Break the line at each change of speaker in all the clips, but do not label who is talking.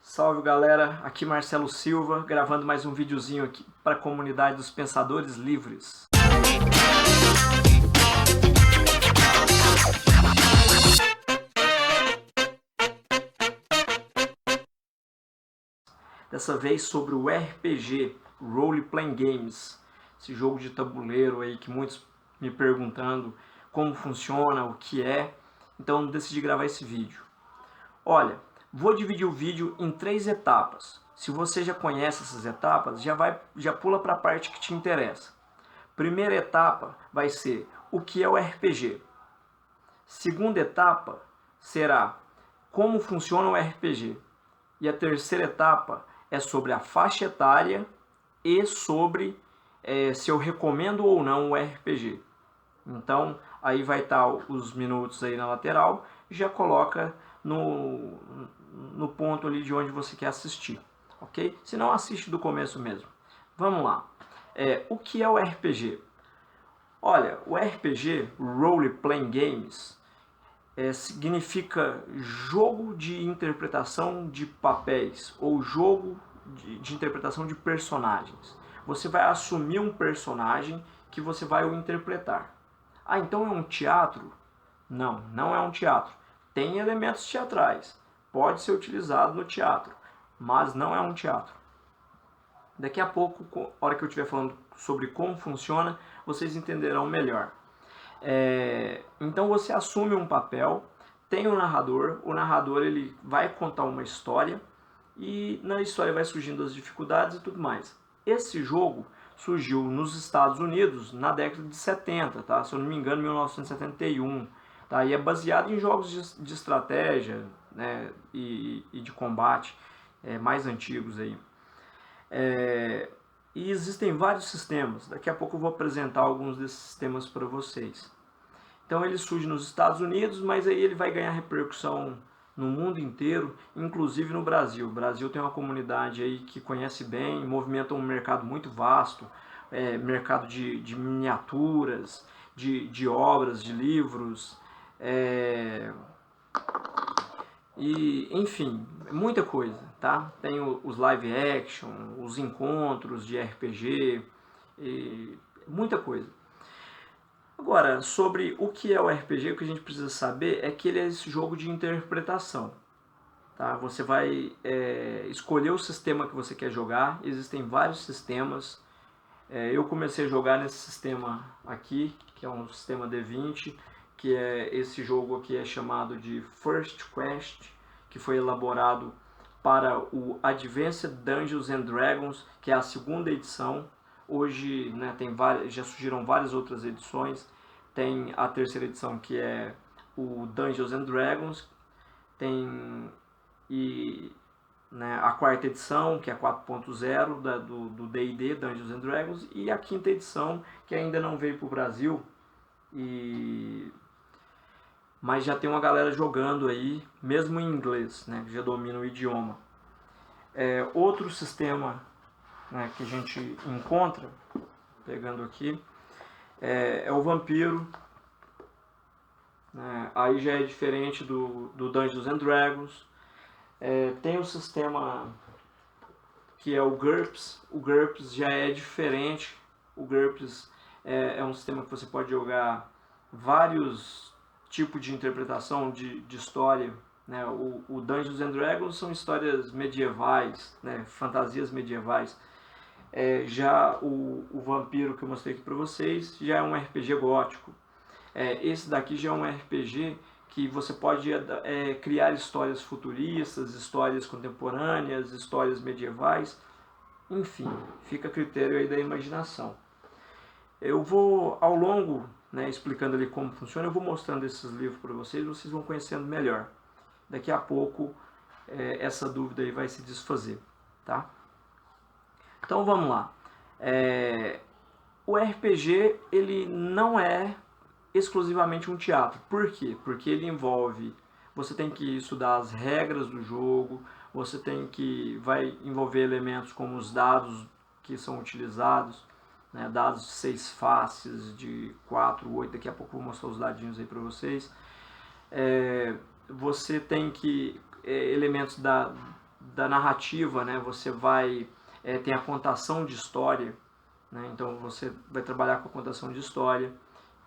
Salve galera, aqui Marcelo Silva, gravando mais um videozinho aqui para a comunidade dos Pensadores Livres. Dessa vez sobre o RPG, Role Playing Games, esse jogo de tabuleiro aí que muitos me perguntando como funciona, o que é, então decidi gravar esse vídeo. Olha, vou dividir o vídeo em 3 etapas. Se você já conhece essas etapas, já pula para a parte que te interessa. Primeira etapa vai ser o que é o RPG. Segunda etapa será como funciona o RPG. E a terceira etapa é sobre a faixa etária e sobre se eu recomendo ou não o RPG. Então, aí vai estar os minutos aí na lateral, já coloca no ponto ali de onde você quer assistir, ok? Se não, assiste do começo mesmo. Vamos lá. O que é o RPG? Olha, o RPG, Role Playing Games, significa jogo de interpretação de papéis ou jogo de interpretação de personagens. Você vai assumir um personagem que você vai o interpretar. Ah, então é um teatro? Não, não é um teatro. Tem elementos teatrais, pode ser utilizado no teatro, mas não é um teatro. Daqui a pouco, na hora que eu estiver falando sobre como funciona, vocês entenderão melhor. Então você assume um papel, tem o narrador ele vai contar uma história e na história vai surgindo as dificuldades e tudo mais. Esse jogo surgiu nos Estados Unidos na década de 70, tá? Se eu não me engano, 1971. Tá? E é baseado em jogos de estratégia, né? e de combate mais antigos aí. E existem vários sistemas. Daqui a pouco eu vou apresentar alguns desses sistemas para vocês. Então ele surge nos Estados Unidos, mas aí ele vai ganhar repercussão no mundo inteiro, inclusive no Brasil. O Brasil tem uma comunidade aí que conhece bem, movimenta um mercado muito vasto, mercado de miniaturas, de obras, de livros, e enfim, muita coisa, tá? Tem os live action, os encontros de RPG, e muita coisa. Agora, sobre o que é o RPG, o que a gente precisa saber é que ele é esse jogo de interpretação. Tá? Você vai escolher o sistema que você quer jogar, existem vários sistemas. Eu comecei a jogar nesse sistema aqui, que é um sistema D20, que é esse jogo aqui é chamado de First Quest, que foi elaborado para o Advanced Dungeons and Dragons, que é a segunda edição. Hoje, né, já surgiram várias outras edições. Tem a terceira edição, que é o Dungeons and Dragons. Tem a quarta edição, que é a 4.0 do D&D, Dungeons and Dragons. E a quinta edição, que ainda não veio para o Brasil. Mas já tem uma galera jogando aí, mesmo em inglês, né, que já domina o idioma. Outro sistema, né, que a gente encontra, pegando aqui, é o Vampiro. Aí já é diferente do Dungeons and Dragons. Tem o sistema que é o GURPS. O GURPS já é diferente. O GURPS é um sistema que você pode jogar vários tipos de interpretação de história. Né? O Dungeons and Dragons são histórias medievais, né? Fantasias medievais. Já o Vampiro que eu mostrei aqui para vocês já é um RPG gótico. Esse daqui já é um RPG que você pode criar histórias futuristas, histórias contemporâneas, histórias medievais, enfim, fica a critério aí da imaginação. Eu vou, ao longo, né, explicando ali como funciona, eu vou mostrando esses livros para vocês vão conhecendo melhor. Daqui a pouco essa dúvida aí vai se desfazer, tá? Então vamos lá. O RPG, ele não é exclusivamente um teatro. Por quê? Porque ele envolve, você tem que estudar as regras do jogo, vai envolver elementos como os dados que são utilizados, né, dados de 6 faces, de 4, 8, daqui a pouco eu vou mostrar os dadinhos aí para vocês. Você tem que elementos da narrativa, né? Você vai tem a contação de história, né? Então você vai trabalhar com a contação de história,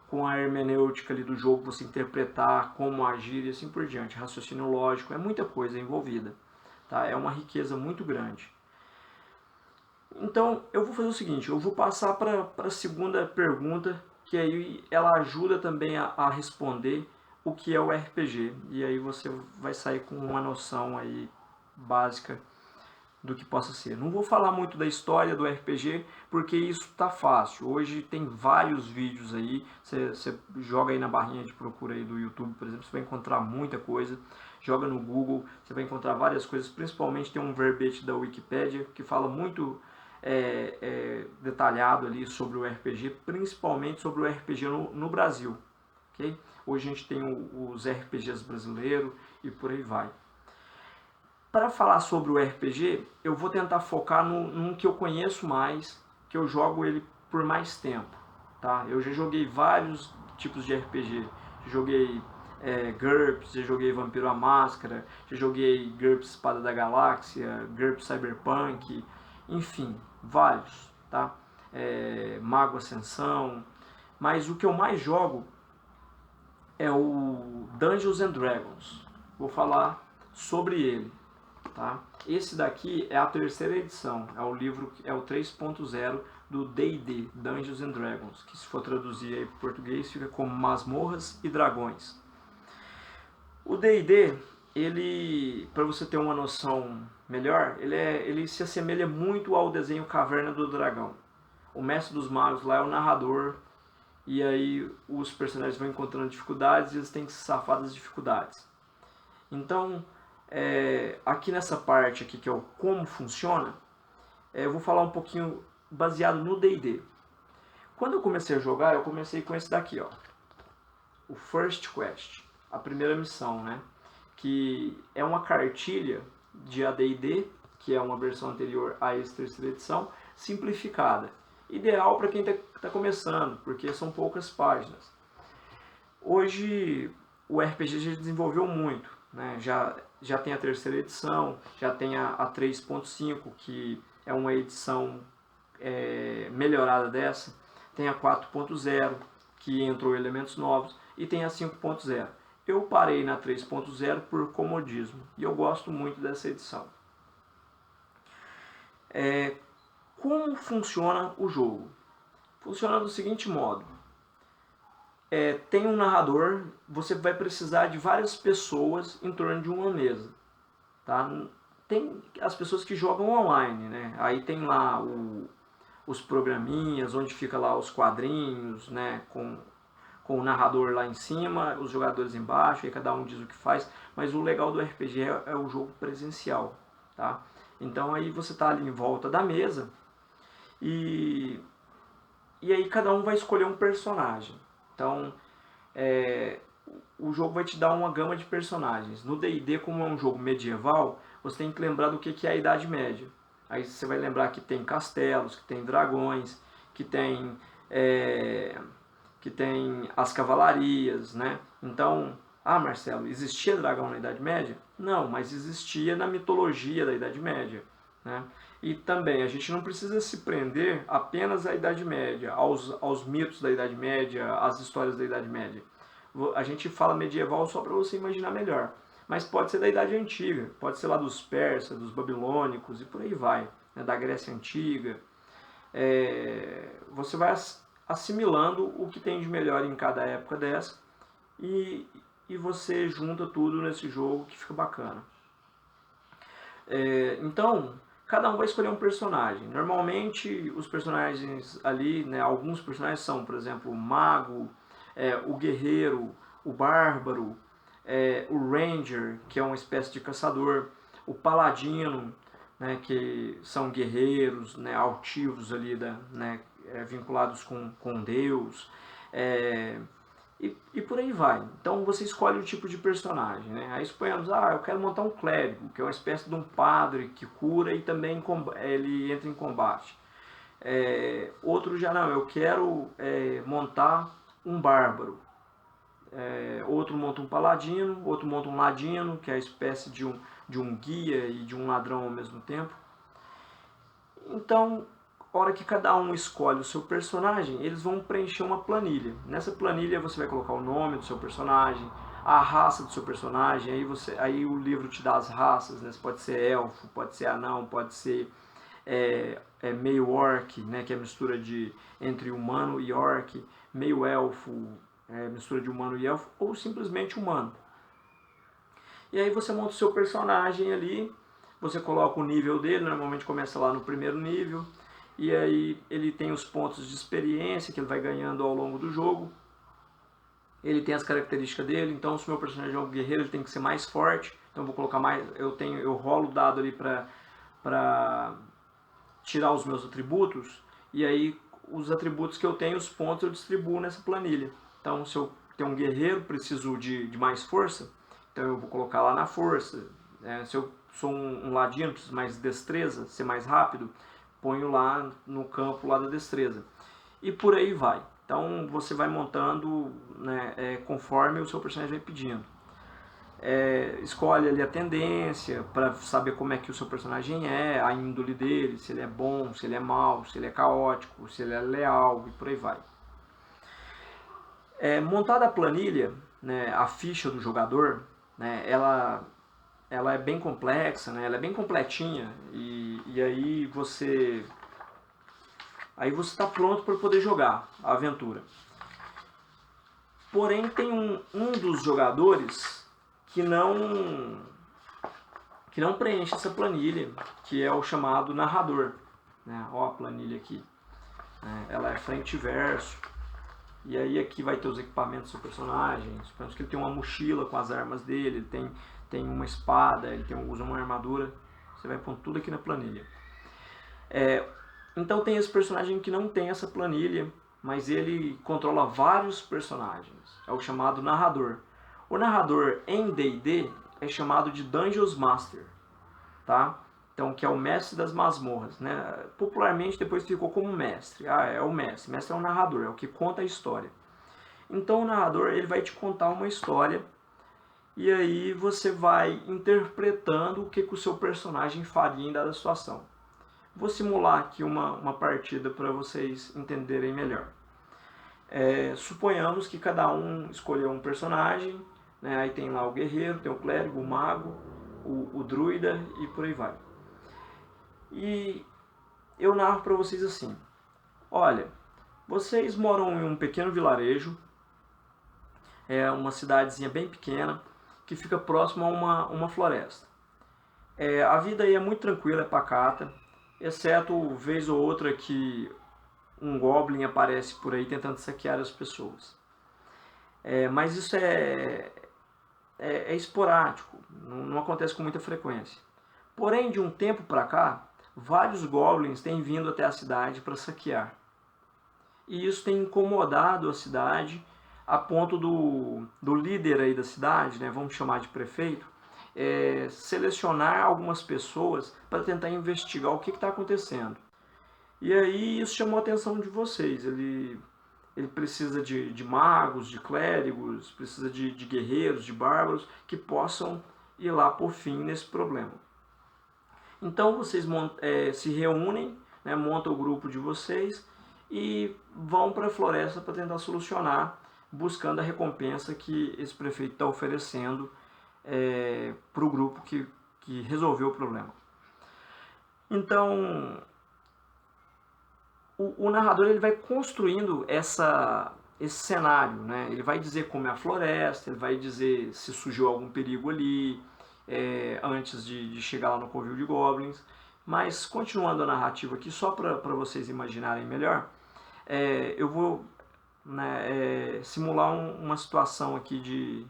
com a hermenêutica ali do jogo, você interpretar como agir e assim por diante, raciocínio lógico, é muita coisa envolvida, tá? É uma riqueza muito grande. Então eu vou fazer o seguinte, eu vou passar para a segunda pergunta, que aí ela ajuda também a responder o que é o RPG, e aí você vai sair com uma noção aí básica do que possa ser. Não vou falar muito da história do RPG, porque isso está fácil. Hoje tem vários vídeos aí, você joga aí na barrinha de procura aí do YouTube, por exemplo, você vai encontrar muita coisa. Joga no Google, você vai encontrar várias coisas, principalmente tem um verbete da Wikipédia, que fala muito detalhado ali sobre o RPG, principalmente sobre o RPG no Brasil. Okay? Hoje a gente tem os RPGs brasileiros e por aí vai. Para falar sobre o RPG, eu vou tentar focar num que eu conheço mais, que eu jogo ele por mais tempo. Tá? Eu já joguei vários tipos de RPG. Já joguei GURPS, já joguei Vampiro à Máscara, já joguei GURPS Espada da Galáxia, GURPS Cyberpunk, enfim, vários. Tá? Mago Ascensão. Mas o que eu mais jogo é o Dungeons and Dragons. Vou falar sobre ele. Tá? Esse daqui é a terceira edição, é o livro, é o 3.0 do D&D, Dungeons and Dragons, que se for traduzir aí para o português fica como Masmorras e Dragões. O D&D, ele, para você ter uma noção melhor, ele se assemelha muito ao desenho Caverna do Dragão. O mestre dos magos lá é o narrador, e aí os personagens vão encontrando dificuldades e eles têm que se safar das dificuldades. Então, aqui nessa parte aqui, que é o como funciona, eu vou falar um pouquinho baseado no D&D. Quando eu comecei a jogar, eu comecei com esse daqui, ó, o First Quest, a primeira missão, né? Que é uma cartilha de AD&D, que é uma versão anterior a essa terceira edição, simplificada. Ideal para quem está começando, porque são poucas páginas. Hoje o RPG já desenvolveu muito, né? Já tem a terceira edição, já tem a 3.5, que é uma edição melhorada dessa, tem a 4.0, que entrou elementos novos, e tem a 5.0. Eu parei na 3.0 por comodismo, e eu gosto muito dessa edição. Como funciona o jogo? Funciona do seguinte modo. Tem um narrador, você vai precisar de várias pessoas em torno de uma mesa. Tá? Tem as pessoas que jogam online, né? Aí tem lá os programinhas, onde fica lá os quadrinhos, né? Com o narrador lá em cima, os jogadores embaixo, aí cada um diz o que faz. Mas o legal do RPG é o jogo presencial. Tá? Então aí você está ali em volta da mesa e aí cada um vai escolher um personagem. Então, o jogo vai te dar uma gama de personagens. No D&D, como é um jogo medieval, você tem que lembrar do que é a Idade Média. Aí você vai lembrar que tem castelos, que tem dragões, que tem as cavalarias, né? Então, Marcelo, existia dragão na Idade Média? Não, mas existia na mitologia da Idade Média, né? E também a gente não precisa se prender apenas à Idade Média, aos mitos da Idade Média, às histórias da Idade Média. A gente fala medieval só para você imaginar melhor. Mas pode ser da Idade Antiga, pode ser lá dos persas, dos babilônicos e por aí vai, né, da Grécia Antiga. Você vai assimilando o que tem de melhor em cada época dessa e você junta tudo nesse jogo que fica bacana. Então, cada um vai escolher um personagem. Normalmente os personagens ali, né, alguns personagens são, por exemplo, o mago, o guerreiro, o bárbaro, o ranger, que é uma espécie de caçador, o paladino, né, que são guerreiros, né, altivos ali, né, vinculados com Deus, e por aí vai. Então você escolhe o tipo de personagem, né? Aí suponhamos, eu quero montar um clérigo, que é uma espécie de um padre que cura e também ele entra em combate. Outro já não, eu quero montar um bárbaro. Outro monta um paladino, outro monta um ladino, que é a espécie de de um guia e de um ladrão ao mesmo tempo. Então, a hora que cada um escolhe o seu personagem, eles vão preencher uma planilha. Nessa planilha você vai colocar o nome do seu personagem, a raça do seu personagem, aí o livro te dá as raças, né? Pode ser elfo, pode ser anão, pode ser meio orc, né? Que é a mistura entre humano e orc, meio elfo, mistura de humano e elfo, ou simplesmente humano. E aí você monta o seu personagem ali, você coloca o nível dele, normalmente começa lá no primeiro nível, e aí ele tem os pontos de experiência que ele vai ganhando ao longo do jogo. Ele tem as características dele, então se o meu personagem é um guerreiro, ele tem que ser mais forte, então eu vou colocar mais, eu rolo o dado ali para tirar os meus atributos, e aí os atributos que eu tenho, os pontos eu distribuo nessa planilha. Então se eu tenho um guerreiro, preciso de mais força, então eu vou colocar lá na força. Se eu sou um ladino, preciso mais destreza, ser mais rápido, ponho lá no campo lá da destreza. E por aí vai. Então você vai montando, né, conforme o seu personagem vai pedindo. Escolhe ali a tendência para saber como é que o seu personagem é, a índole dele, se ele é bom, se ele é mau, se ele é caótico, se ele é leal e por aí vai. Montada a planilha, né, a ficha do jogador, né, ela é bem complexa, né, ela é bem completinha e aí você está pronto para poder jogar a aventura. Porém, tem um dos jogadores que não preenche essa planilha, que é o chamado narrador. Né? Ó a planilha aqui. Ela é frente e verso. E aí aqui vai ter os equipamentos do seu personagem. Suponhamos que ele tem uma mochila com as armas dele, ele tem uma espada, ele usa uma armadura. Você vai pôr tudo aqui na planilha. Então tem esse personagem que não tem essa planilha, mas ele controla vários personagens. É o chamado narrador. O narrador em D&D é chamado de Dungeon Master, tá? Então, que é o mestre das masmorras, né? Popularmente depois ficou como mestre. É o mestre. O mestre é o narrador, é o que conta a história. Então o narrador ele vai te contar uma história e aí você vai interpretando o que o seu personagem faria em dada situação. Vou simular aqui uma partida para vocês entenderem melhor. Suponhamos que cada um escolheu um personagem, né? Aí tem lá o guerreiro, tem o clérigo, o mago, o druida e por aí vai. E eu narro para vocês assim: olha, vocês moram em um pequeno vilarejo, uma cidadezinha bem pequena, que fica próximo a uma floresta. A vida aí é muito tranquila, é pacata, exceto vez ou outra que um goblin aparece por aí tentando saquear as pessoas. Mas isso é esporádico, não acontece com muita frequência. Porém, de um tempo para cá, vários goblins têm vindo até a cidade para saquear. E isso tem incomodado a cidade a ponto do líder aí da cidade, né, vamos chamar de prefeito, selecionar algumas pessoas para tentar investigar o que está acontecendo. E aí isso chamou a atenção de vocês. Ele precisa de magos, de clérigos, precisa de guerreiros, de bárbaros que possam ir lá por fim nesse problema. Então vocês se reúnem, né, montam o grupo de vocês e vão para a floresta para tentar solucionar, buscando a recompensa que esse prefeito está oferecendo para o grupo que resolveu o problema. Então o narrador ele vai construindo esse cenário, né? Ele vai dizer como é a floresta, ele vai dizer se surgiu algum perigo ali, antes de chegar lá no covil de goblins. Mas continuando a narrativa aqui, só para vocês imaginarem melhor, eu vou simular uma situação aqui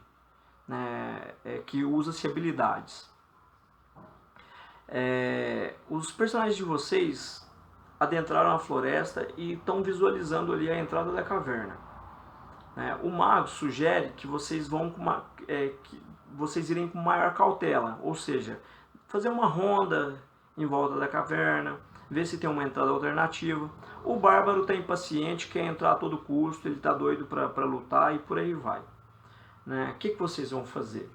que usa-se habilidades. Os personagens de vocês adentraram a floresta e estão visualizando ali a entrada da caverna. O mago sugere que vocês vão que vocês irem com maior cautela, ou seja, fazer uma ronda em volta da caverna, ver se tem uma entrada alternativa. O bárbaro está impaciente, quer entrar a todo custo, ele está doido para lutar e por aí vai. O que vocês vão fazer?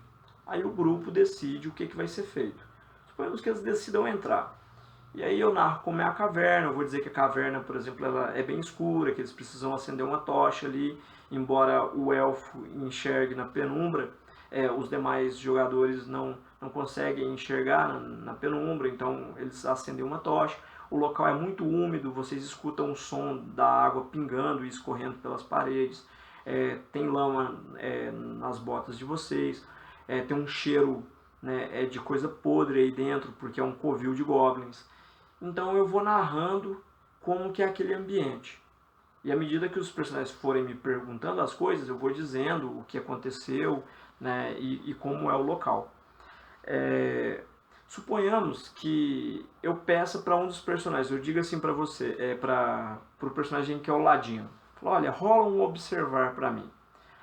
Aí o grupo decide o que vai ser feito. Suponhamos que eles decidam entrar. E aí eu narro como é a caverna, eu vou dizer que a caverna, por exemplo, ela é bem escura, que eles precisam acender uma tocha ali, embora o elfo enxergue na penumbra, os demais jogadores não conseguem enxergar na penumbra, então eles acendem uma tocha. O local é muito úmido, vocês escutam o som da água pingando e escorrendo pelas paredes, tem lama nas botas de vocês, tem um cheiro, né, de coisa podre aí dentro, porque é um covil de goblins. Então eu vou narrando como que é aquele ambiente. E à medida que os personagens forem me perguntando as coisas, eu vou dizendo o que aconteceu, né, e como é o local. Suponhamos que eu peça para um dos personagens, eu digo assim para você, para o personagem que é o Ladino. Falo, olha, rola um observar para mim.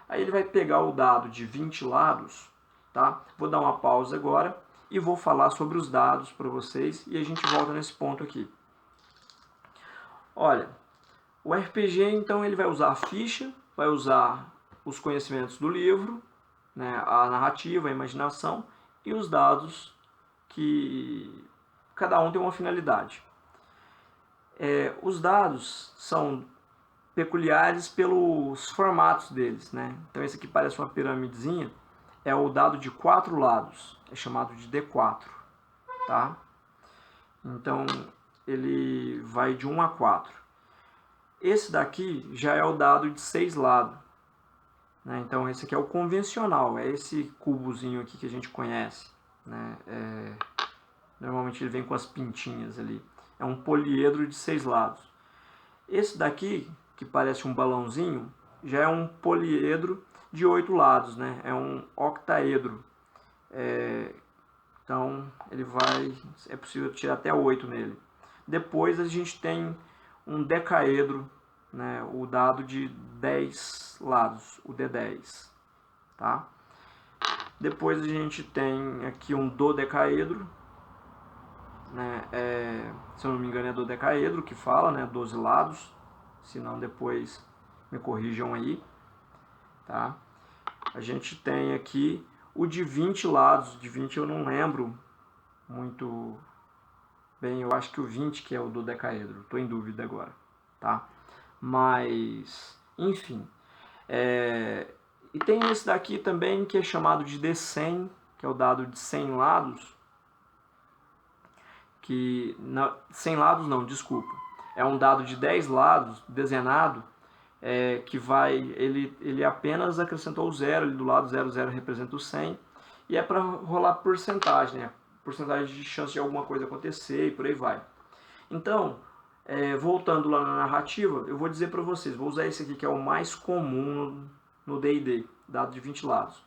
Aí ele vai pegar o dado de 20 lados, tá? Vou dar uma pausa agora e vou falar sobre os dados para vocês e a gente volta nesse ponto aqui. Olha, o RPG então ele vai usar a ficha, vai usar os conhecimentos do livro, né, a narrativa, a imaginação e os dados que cada um tem uma finalidade. Os dados são peculiares pelos formatos deles, né? Então esse aqui parece uma piramidezinha, é o dado de 4 lados, é chamado de D4, tá? Então ele vai de 1 a 4. Esse daqui já é o dado de 6 lados, né? Então esse aqui é o convencional, é esse cubozinho aqui que a gente conhece, né? Normalmente ele vem com as pintinhas ali. É um poliedro de 6 lados. Esse daqui, que parece um balãozinho, já é um poliedro de 8 lados, né? É um octaedro. Então ele vai, é possível tirar até 8 nele. Depois a gente tem um decaedro, né? O dado de 10 lados, o D10, tá? Depois a gente tem aqui um dodecaedro, né? Se eu não me engano é dodecaedro que fala, né? 12 lados, se não depois me corrijam aí, tá? A gente tem aqui o de 20 lados, de 20 eu não lembro muito bem, eu acho que o 20 que é o dodecaedro, estou em dúvida agora, tá? Mas, enfim, e tem esse daqui também que é chamado de D100, que é o dado de 100 lados, que 100 lados não, desculpa, é um dado de 10 lados, dezenado, que vai, ele apenas acrescentou o 0 ali do lado, 0 representa o 100, e é para rolar porcentagem, né? Porcentagem de chance de alguma coisa acontecer e por aí vai. Então, voltando lá na narrativa, eu vou dizer para vocês, vou usar esse aqui que é o mais comum no D&D, dado de 20 lados.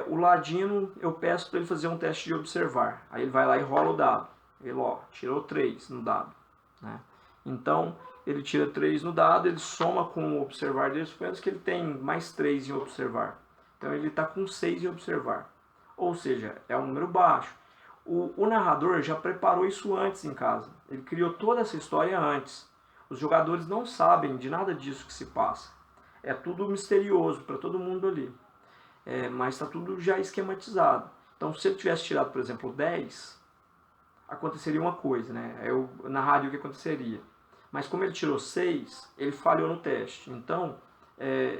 O Ladino, eu peço para ele fazer um teste de observar, aí ele vai lá e rola o dado. Ele, tirou 3 no dado, né? Então, ele tira 3 no dado, ele soma com o observar dele, suponhamos que ele tem mais 3 em observar. Então, ele está com 6 em observar. Ou seja, é um número baixo. O narrador já preparou isso antes em casa. Ele criou toda essa história antes. Os jogadores não sabem de nada disso que se passa. É tudo misterioso para todo mundo ali. Mas está tudo já esquematizado. Então, se ele tivesse tirado, por exemplo, 10, aconteceria uma coisa, né? Eu narraria o que aconteceria. Mas como ele tirou 6, ele falhou no teste. Então,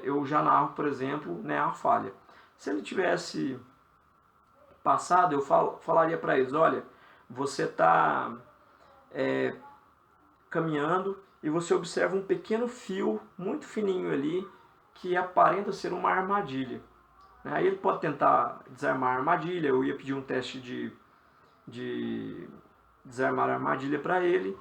eu já narro, por exemplo, né, a falha. Se ele tivesse passado, eu falaria para eles, olha, você está caminhando e você observa um pequeno fio muito fininho ali que aparenta ser uma armadilha. Aí ele pode tentar desarmar a armadilha, eu ia pedir um teste de desarmar a armadilha para ele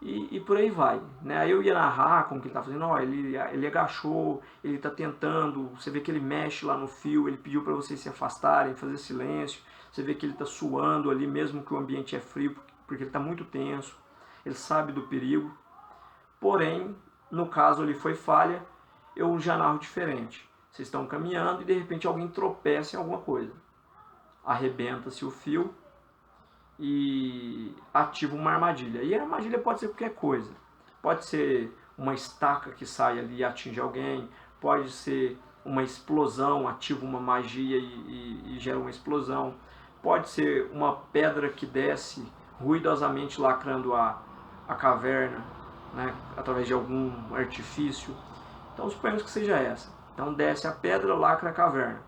e por aí vai, né? Aí eu ia narrar como que ele está fazendo, ele agachou, ele está tentando, você vê que ele mexe lá no fio, ele pediu para vocês se afastarem, fazer silêncio, você vê que ele está suando ali mesmo que o ambiente é frio, porque ele está muito tenso, ele sabe do perigo, porém, no caso ali foi falha, eu já narro diferente. Vocês estão caminhando e de repente alguém tropeça em alguma coisa, arrebenta-se o fio e ativa uma armadilha. E a armadilha pode ser qualquer coisa. Pode ser uma estaca que sai ali e atinge alguém, pode ser uma explosão, ativa uma magia e gera uma explosão. Pode ser uma pedra que desce ruidosamente lacrando a caverna, né, através de algum artifício. Então suponhamos que seja essa. Então desce a pedra, lacra a caverna.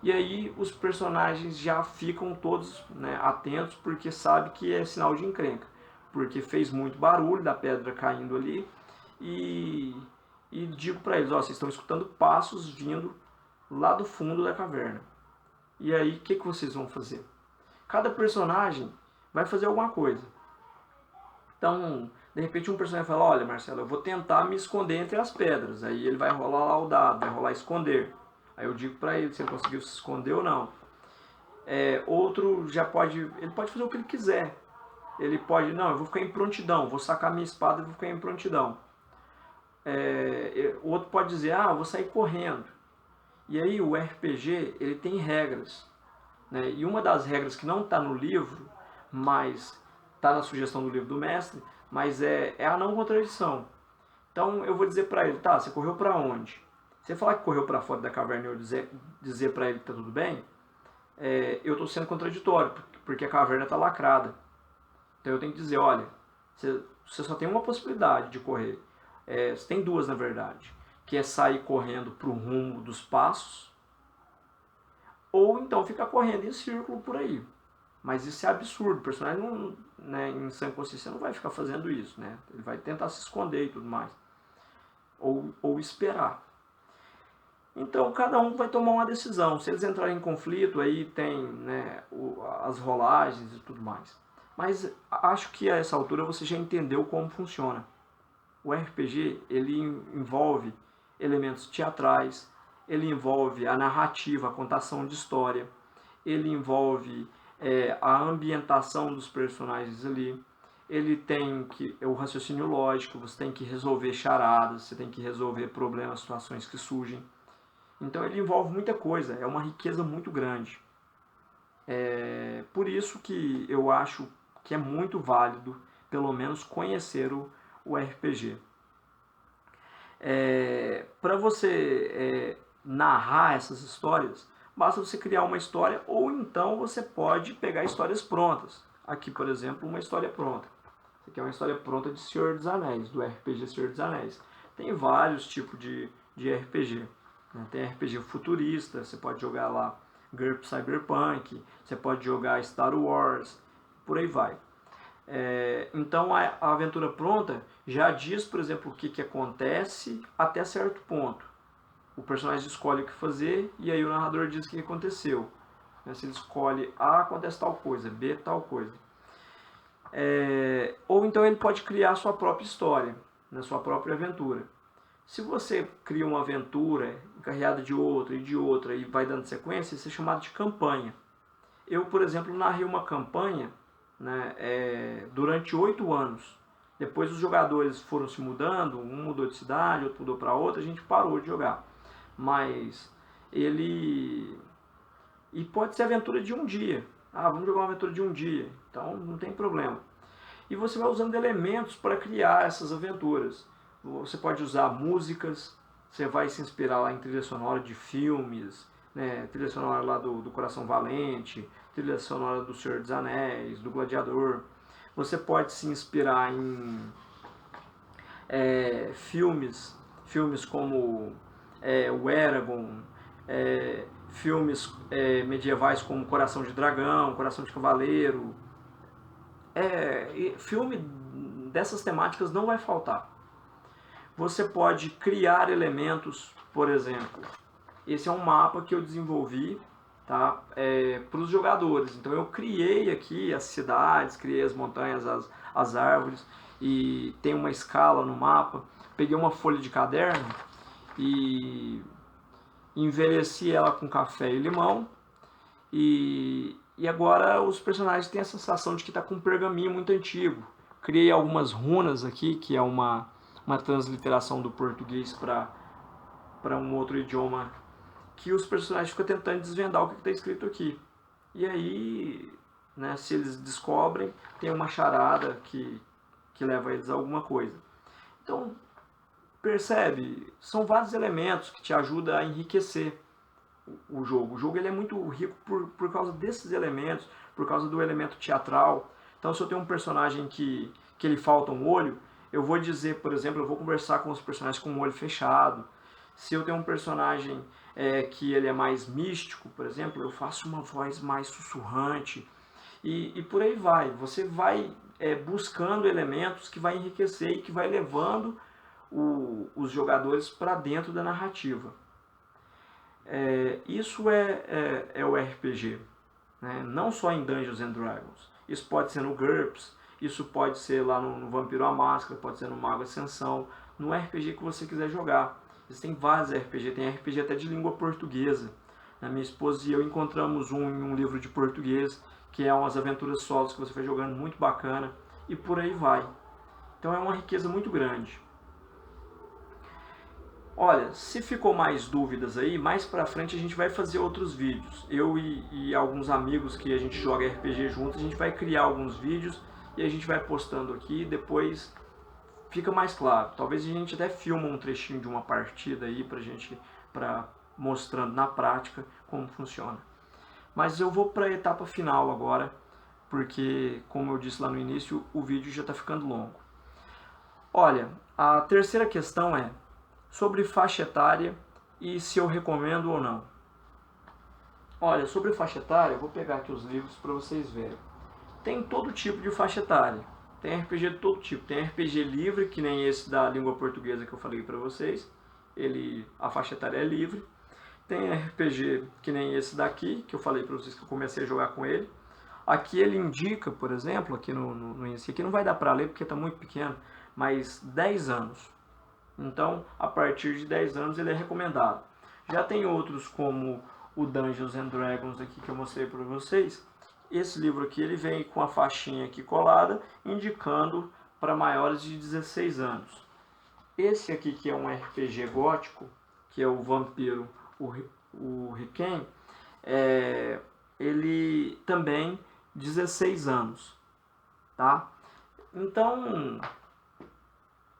E aí os personagens já ficam todos, né, atentos, porque sabe que é sinal de encrenca. Porque fez muito barulho da pedra caindo ali. E digo para eles, ó, vocês estão escutando passos vindo lá do fundo da caverna. E aí o que vocês vão fazer? Cada personagem vai fazer alguma coisa. Então, de repente um personagem fala, olha Marcelo, eu vou tentar me esconder entre as pedras. Aí ele vai rolar lá o dado, vai rolar esconder. Aí eu digo para ele se ele conseguiu se esconder ou não. Outro já pode, ele pode fazer o que ele quiser. Ele pode, não, eu vou ficar em prontidão, vou sacar minha espada e vou ficar em prontidão. O outro pode dizer, eu vou sair correndo. E aí o RPG, ele tem regras. Né? E uma das regras que não está no livro, mas está na sugestão do livro do mestre, mas é a não contradição. Então eu vou dizer para ele, tá, você correu para onde? Se ele falar que correu para fora da caverna e eu dizer para ele que está tudo bem, eu estou sendo contraditório, porque a caverna está lacrada. Então eu tenho que dizer, olha, você só tem uma possibilidade de correr. Você tem duas, na verdade, que é sair correndo para o rumo dos passos, ou então ficar correndo em círculo por aí. Mas isso é absurdo, o personagem não, né, em sã consciência não vai ficar fazendo isso, né? Ele vai tentar se esconder e tudo mais, ou esperar. Então cada um vai tomar uma decisão. Se eles entrarem em conflito, aí tem, né, as rolagens e tudo mais. Mas acho que a essa altura você já entendeu como funciona. O RPG, ele envolve elementos teatrais, ele envolve a narrativa, a contação de história, ele envolve a ambientação dos personagens ali, ele tem o raciocínio lógico, você tem que resolver charadas, você tem que resolver problemas, situações que surgem. Então ele envolve muita coisa, é uma riqueza muito grande. Por isso que eu acho que é muito válido, pelo menos, conhecer o RPG. Para você narrar essas histórias, basta você criar uma história, ou então você pode pegar histórias prontas. Aqui, por exemplo, uma história pronta. Isso aqui é uma história pronta de Senhor dos Anéis, do RPG Senhor dos Anéis. Tem vários tipos de RPG. Tem RPG futurista, você pode jogar lá GURP Cyberpunk, você pode jogar Star Wars, por aí vai. Então a aventura pronta já diz, por exemplo, o que acontece até certo ponto. O personagem escolhe o que fazer e aí o narrador diz o que aconteceu. Se ele escolhe A, acontece tal coisa, B, tal coisa. Ou então ele pode criar a sua própria história, na sua própria aventura. Se você cria uma aventura encarregada de outra e vai dando sequência, isso é chamado de campanha. Eu, por exemplo, narrei uma campanha, né, durante 8 anos. Depois os jogadores foram se mudando, um mudou de cidade, outro mudou para outra, a gente parou de jogar. Mas ele... E pode ser aventura de um dia. Vamos jogar uma aventura de um dia. Então não tem problema. E você vai usando elementos para criar essas aventuras. Você pode usar músicas, você vai se inspirar lá em trilha sonora de filmes, né? Trilha sonora lá do Coração Valente, trilha sonora do Senhor dos Anéis, do Gladiador. Você pode se inspirar em filmes como o Eragon, filmes medievais como Coração de Dragão, Coração de Cavaleiro. Filme dessas temáticas não vai faltar. Você pode criar elementos, por exemplo, esse é um mapa que eu desenvolvi, tá, para os jogadores. Então eu criei aqui as cidades, criei as montanhas, as árvores, e tem uma escala no mapa. Peguei uma folha de caderno e envelheci ela com café e limão, e agora os personagens têm a sensação de que está com um pergaminho muito antigo. Criei algumas runas aqui, que é uma transliteração do português para um outro idioma, que os personagens ficam tentando desvendar o que está escrito aqui. E aí, né, se eles descobrem, tem uma charada que leva eles a alguma coisa. Então, percebe? São vários elementos que te ajudam a enriquecer o jogo. O jogo ele é muito rico por causa desses elementos, por causa do elemento teatral. Então, se eu tenho um personagem que ele falta um olho, eu vou dizer, por exemplo, eu vou conversar com os personagens com o olho fechado. Se eu tenho um personagem que ele é mais místico, por exemplo, eu faço uma voz mais sussurrante. E por aí vai. Você vai buscando elementos que vai enriquecer e que vai levando os jogadores para dentro da narrativa. Isso é o RPG, né? Não só em Dungeons and Dragons. Isso pode ser no GURPS, isso pode ser lá no Vampiro à Máscara, pode ser no Mago Ascensão, no RPG que você quiser jogar. Existem vários RPG, tem RPG até de língua portuguesa. Minha esposa e eu encontramos em um livro de português, que é umas aventuras solos que você vai jogando, muito bacana, e por aí vai. Então é uma riqueza muito grande. Olha, se ficou mais dúvidas aí, mais pra frente a gente vai fazer outros vídeos. Eu e alguns amigos que a gente joga RPG juntos, a gente vai criar alguns vídeos e a gente vai postando aqui, depois fica mais claro. Talvez a gente até filma um trechinho de uma partida aí pra mostrando na prática como funciona. Mas eu vou para a etapa final agora, porque, como eu disse lá no início, o vídeo já está ficando longo. Olha, a terceira questão é sobre faixa etária e se eu recomendo ou não. Olha, sobre faixa etária, eu vou pegar aqui os livros para vocês verem. Tem todo tipo de faixa etária. Tem RPG de todo tipo. Tem RPG livre, que nem esse da língua portuguesa que eu falei para vocês. A faixa etária é livre. Tem RPG que nem esse daqui, que eu falei para vocês que eu comecei a jogar com ele. Aqui ele indica, por exemplo, aqui no índice, aqui não vai dar para ler porque está muito pequeno, mas 10 anos. Então, a partir de 10 anos ele é recomendado. Já tem outros como o Dungeons and Dragons aqui que eu mostrei para vocês. Esse livro aqui ele vem com a faixinha aqui colada, indicando para maiores de 16 anos. Esse aqui que é um RPG gótico, que é o Vampiro, o Requiem, ele também 16 anos, tá? Então,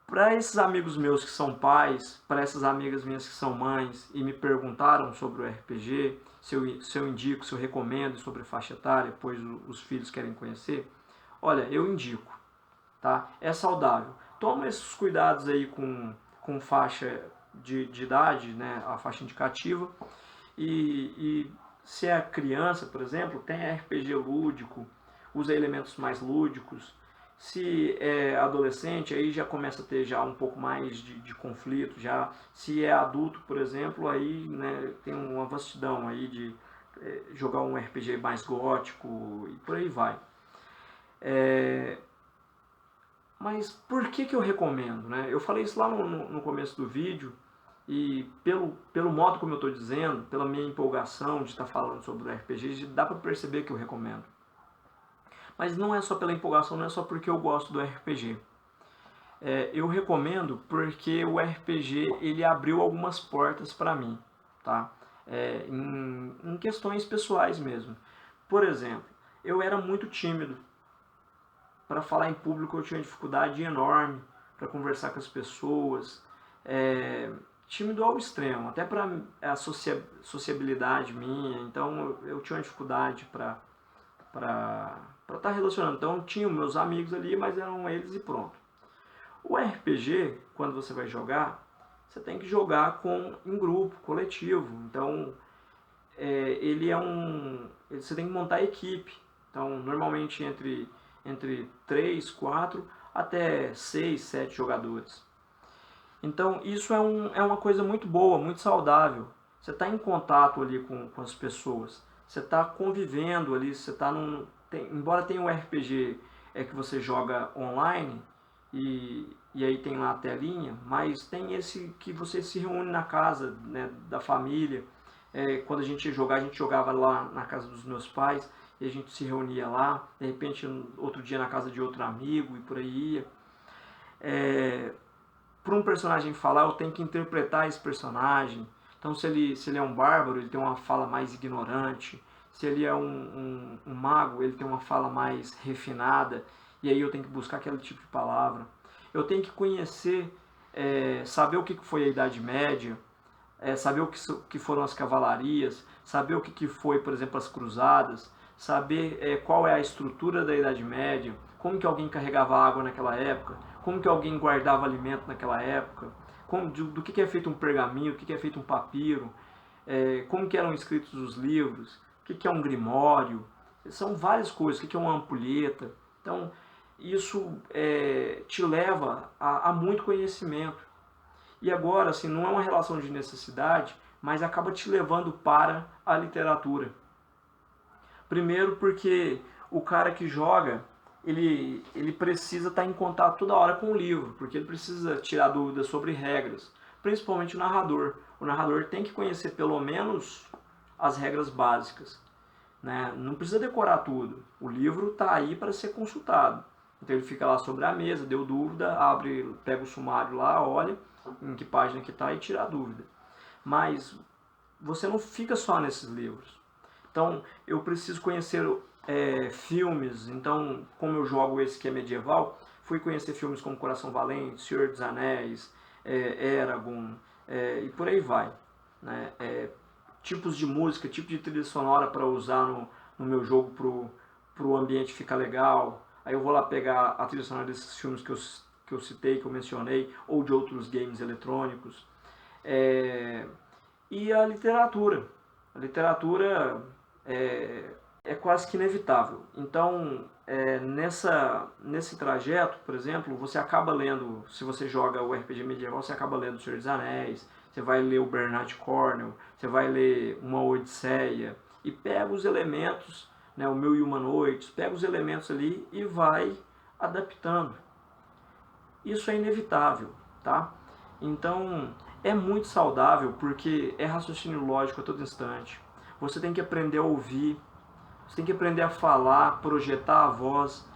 para esses amigos meus que são pais, para essas amigas minhas que são mães e me perguntaram sobre o RPG, se eu indico, se eu recomendo sobre faixa etária, pois os filhos querem conhecer, olha, eu indico, tá? É saudável. Toma esses cuidados aí com faixa de idade, né, a faixa indicativa, e se é criança, por exemplo, tem RPG lúdico, usa elementos mais lúdicos. Se é adolescente, aí já começa a ter já um pouco mais de conflito. Já se é adulto, por exemplo, aí, né, tem uma vastidão aí de jogar um RPG mais gótico e por aí vai. Mas por que eu recomendo, né? Eu falei isso lá no começo do vídeo e pelo modo como eu estou dizendo, pela minha empolgação de estar falando sobre o RPG, dá para perceber que eu recomendo. Mas não é só pela empolgação, não é só porque eu gosto do RPG. Eu recomendo porque o RPG ele abriu algumas portas para mim, tá? Em questões pessoais mesmo. Por exemplo, eu era muito tímido. Para falar em público eu tinha dificuldade enorme para conversar com as pessoas. Tímido ao extremo, até para a sociabilidade minha. Então eu tinha uma dificuldade para estar relacionando. Então tinha meus amigos ali, mas eram eles e pronto. O RPG, quando você vai jogar, você tem que jogar em grupo, coletivo. Então você tem que montar a equipe. Então normalmente entre 3, 4 até 6, 7 jogadores. Então isso é uma coisa muito boa, muito saudável. Você está em contato ali com as pessoas. Você está convivendo ali, você está embora tenha um RPG que você joga online e aí tem lá a telinha, mas tem esse que você se reúne na casa, né, da família. Quando a gente jogava lá na casa dos meus pais e a gente se reunia lá, de repente outro dia na casa de outro amigo e por aí ia. Para um personagem falar, eu tenho que interpretar esse personagem. Então se ele é um bárbaro, ele tem uma fala mais ignorante. Se ele é um mago, ele tem uma fala mais refinada, e aí eu tenho que buscar aquele tipo de palavra. Eu tenho que conhecer saber o que foi a Idade Média, saber o que foram as cavalarias, saber o que foi, por exemplo, as cruzadas, saber qual é a estrutura da Idade Média, como que alguém carregava água naquela época, como que alguém guardava alimento naquela época, do que é feito um pergaminho, do que é feito um papiro, como que eram escritos os livros, o que é um grimório, são várias coisas, o que é uma ampulheta. Então, isso te leva a muito conhecimento. E agora, assim, não é uma relação de necessidade, mas acaba te levando para a literatura. Primeiro porque o cara que joga, ele precisa estar em contato toda hora com o livro, porque ele precisa tirar dúvidas sobre regras, principalmente o narrador. O narrador tem que conhecer pelo menos as regras básicas, né? Não precisa decorar tudo. O livro está aí para ser consultado. Então ele fica lá sobre a mesa, deu dúvida, abre, pega o sumário lá, olha em que página que está e tira a dúvida. Mas você não fica só nesses livros. Então eu preciso conhecer filmes. Então, como eu jogo esse que é medieval, fui conhecer filmes como Coração Valente, Senhor dos Anéis, Eragon, e por aí vai, né? Tipos de música, tipo de trilha sonora para usar no meu jogo para o ambiente ficar legal. Aí eu vou lá pegar a trilha sonora desses filmes que eu citei, que eu mencionei, ou de outros games eletrônicos. E a literatura. A literatura é quase que inevitável. Então, nesse trajeto, por exemplo, você acaba lendo, se você joga o RPG medieval, você acaba lendo O Senhor dos Anéis, você vai ler o Bernard Cornwell, você vai ler uma Odisseia, e pega os elementos, né, o Mil e Uma Noites, pega os elementos ali e vai adaptando. Isso é inevitável, tá? Então, é muito saudável porque é raciocínio lógico a todo instante. Você tem que aprender a ouvir, você tem que aprender a falar, projetar a voz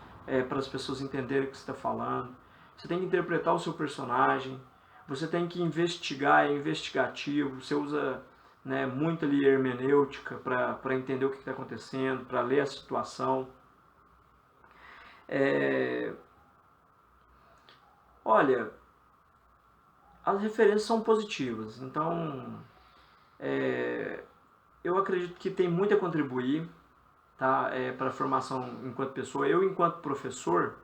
para as pessoas entenderem o que você está falando. Você tem que interpretar o seu personagem. Você tem que investigar, é investigativo. Você usa, né, muito ali hermenêutica para entender o que está acontecendo, para ler a situação. Olha, as referências são positivas. Então, eu acredito que tem muito a contribuir, tá? Para a formação enquanto pessoa. Eu, enquanto professor,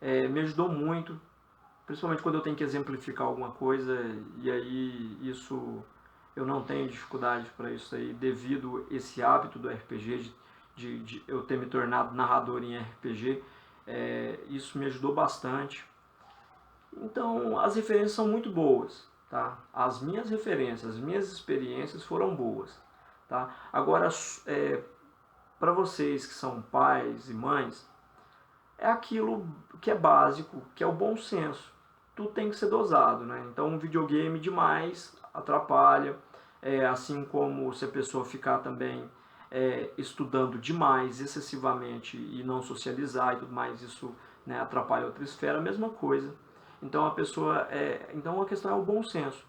me ajudou muito, principalmente quando eu tenho que exemplificar alguma coisa, e aí isso eu não tenho dificuldade para isso aí, devido a esse hábito do RPG, de eu ter me tornado narrador em RPG, isso me ajudou bastante. Então, as referências são muito boas, tá? As minhas referências, as minhas experiências foram boas, tá? Agora, para vocês que são pais e mães, é aquilo que é básico, que é o bom senso. Tudo tem que ser dosado, né? Então, um videogame demais atrapalha, assim como se a pessoa ficar também estudando demais, excessivamente, e não socializar e tudo mais, isso, né, atrapalha outra esfera, a mesma coisa. Então, então a questão é o bom senso.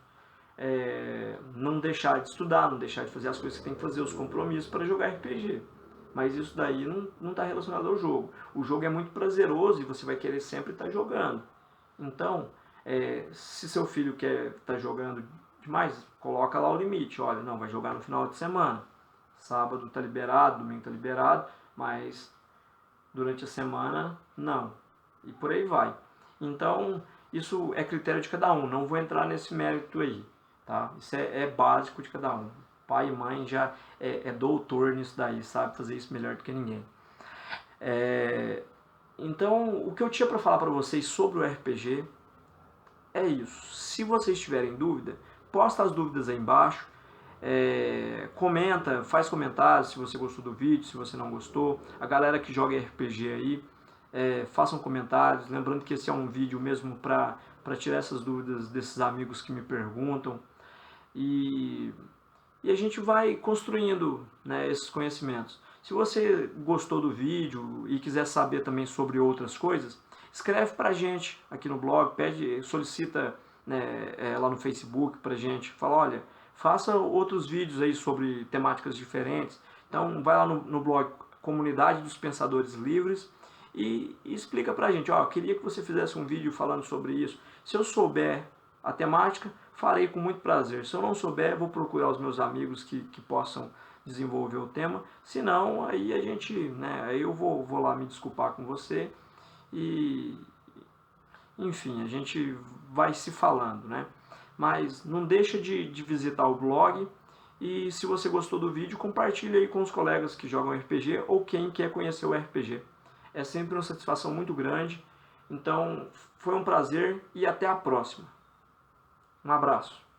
Não deixar de estudar, não deixar de fazer as coisas que tem que fazer, os compromissos para jogar RPG. Mas isso daí não está relacionado ao jogo. O jogo é muito prazeroso e você vai querer sempre estar jogando. Então, se seu filho quer estar jogando demais, coloca lá o limite. Olha, não, vai jogar no final de semana. Sábado está liberado, domingo está liberado, mas durante a semana, não. E por aí vai. Então, isso é critério de cada um. Não vou entrar nesse mérito aí, tá? Isso é básico de cada um. Pai e mãe já é doutor nisso daí, sabe fazer isso melhor do que ninguém. Então, o que eu tinha para falar para vocês sobre o RPG é isso. Se vocês tiverem dúvida, posta as dúvidas aí embaixo. Comenta, faz comentários se você gostou do vídeo, se você não gostou. A galera que joga RPG aí, façam comentários. Lembrando que esse é um vídeo mesmo para tirar essas dúvidas desses amigos que me perguntam. E a gente vai construindo, né, esses conhecimentos. Se você gostou do vídeo e quiser saber também sobre outras coisas, escreve pra gente aqui no blog, solicita, né, lá no Facebook pra gente, fala, olha, faça outros vídeos aí sobre temáticas diferentes. Então vai lá no blog Comunidade dos Pensadores Livres e explica pra gente, ó, queria que você fizesse um vídeo falando sobre isso. Se eu souber a temática, farei com muito prazer. Se eu não souber, vou procurar os meus amigos que possam desenvolver o tema. Se não, aí a gente, né, aí eu vou lá me desculpar com você e, enfim, a gente vai se falando, né? Mas não deixa de visitar o blog e se você gostou do vídeo, compartilhe aí com os colegas que jogam RPG ou quem quer conhecer o RPG. É sempre uma satisfação muito grande. Então, foi um prazer e até a próxima. Um abraço.